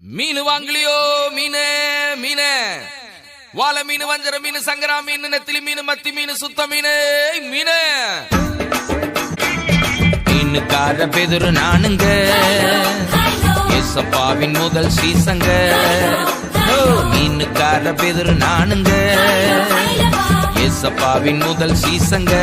மீன் வாங்கலையோ மீனே மீனே வாழ மீன் வஞ்சர மீன் சங்கரா மீன் நெத்திலி மீன் மத்தி மீன் சுத்த மீனே மீனே மீனுக்கார பெதுரு நானுங்க ஏசப்பாவின் முதல் சீசங்க மீனுக்கார பெதுரு நானுங்க ஏசப்பாவின் முதல் சீசங்க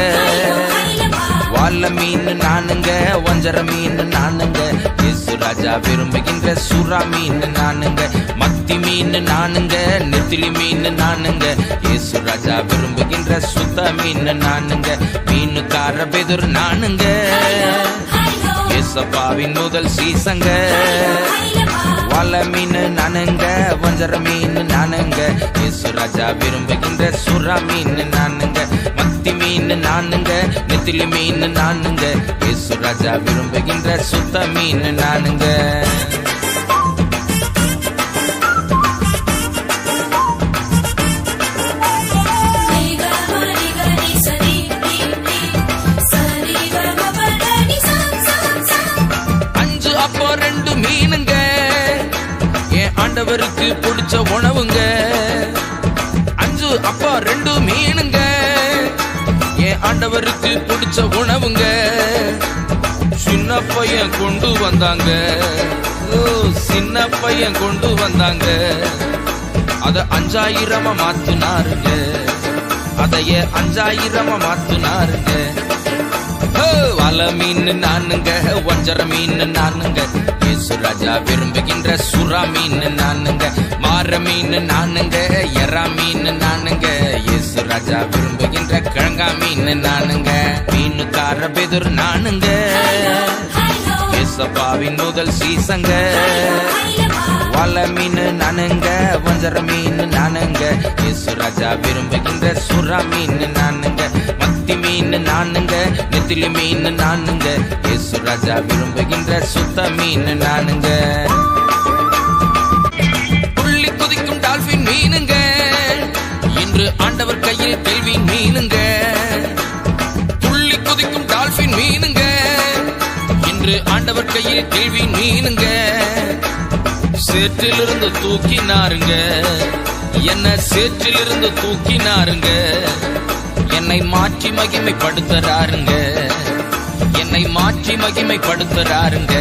வாழ மீன் நானுங்க வஞ்சர மீன் நானுங்க இயேசு ராஜா விரும்புகின்ற சுறா மீன் நானுங்க மத்தி மீன் நானுங்க நெத்திலி மீன் நானுங்க இயேசு ராஜா விரும்புகின்ற சுத்த மீன் நானுங்க மீனுக்கார பெதுர் நானுங்க ஏசப்பாவின் முதல் சீசங்க வாழ மீன் நானுங்க வஞ்சர மீன் நானுங்க இயேசு ராஜா விரும்புகின்ற சுறா மீன் நானுங்க மத்தி மீன் நானுங்க நெத்திலி மீன் நானுங்க இயேசு ராஜா விரும்புகின்ற சுத்த மீன் நானுங்க ஆண்டவருக்கு பிடிச்ச உணவுங்க அஞ்சு அப்பா ரெண்டு மீனுங்க என் ஆண்டவருக்கு பிடிச்ச உணவுங்க சின்ன பையன் கொண்டு வந்தாங்க சின்ன பையன் கொண்டு வந்தாங்க அத 5000 மாத்துனாருங்க அதைய 5000 மாத்துனாருங்க வாழ மீன் நானுங்க வஞ்சர மீன் நானுங்க இயேசு ராஜா விரும்புகின்ற சுறா மீன் நானுங்க மாற மீன் நானுங்க எறா மீன் நானுங்க இயேசு ராஜா விரும்புகின்ற கிழங்கா மீன் நானுங்க மீனுக்கார பெதுர் நானுங்க ஏசப்பாவின் முதல் சீசங்க வாழ மீன் நானுங்க வஞ்சர மீன் நானுங்க இயேசு ராஜா விரும்புகின்ற சுறா மீன் நானுங்க மத்தி மீன் நானுங்க நெத்திலி மீன் நானுங்க இயேசு ராஜா விரும்புகின்ற சுத்த மீன் நானுங்க துள்ளி குதிக்கும் டால்பின் மீனுங்க இன்று ஆண்டவர் கையில் கேள்வி மீனுங்க துள்ளி குதிக்கும் டால்பின் மீனுங்க இன்று ஆண்டவர் கையில் கேள்வி மீனுங்க சேற்றிலிருந்து தூக்கினாருங்க என்ன சேற்றிலிருந்து தூக்கினாருங்க என்னை மாற்றி மகிமைப்படுத்துறாருங்க என்னை மாற்றி மகிமைப்படுத்துறாருங்க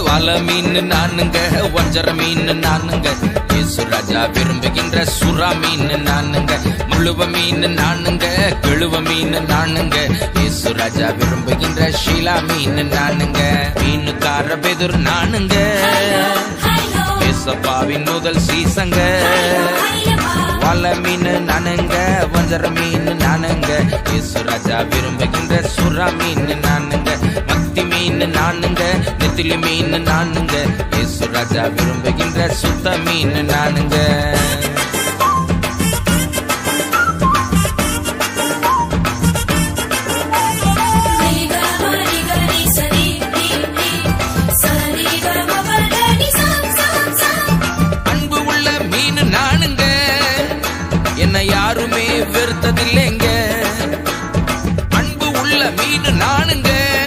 வாழ மீன் நானுங்க வஞ்சர மீன் நானுங்க இயேசு ராஜா விரும்புகின்ற சுறா மீன் நானுங்க முழுவ மீன் நானுங்க கெழுவ மீன் நானுங்க இயேசு ராஜா விரும்புகின்ற ஷீலா மீன் நானுங்க மீனுக்கார பெதுர் நானுங்க ஏசப்பாவின் முதல் சீசங்க வாழ மீன் நானுங்க வஞ்சர மீன் நானுங்க இயேசு ராஜா விரும்புகின்ற சுறா மீன் நானுங்க மத்தி மீன் நானுங்க நெத்திலி மீன் நானுங்க இயேசு ராஜா விரும்புகின்ற சுத்த மீன் நானுங்க யாருமே வெறுத்ததில்லைங்க அன்பு உள்ள மீன் நான்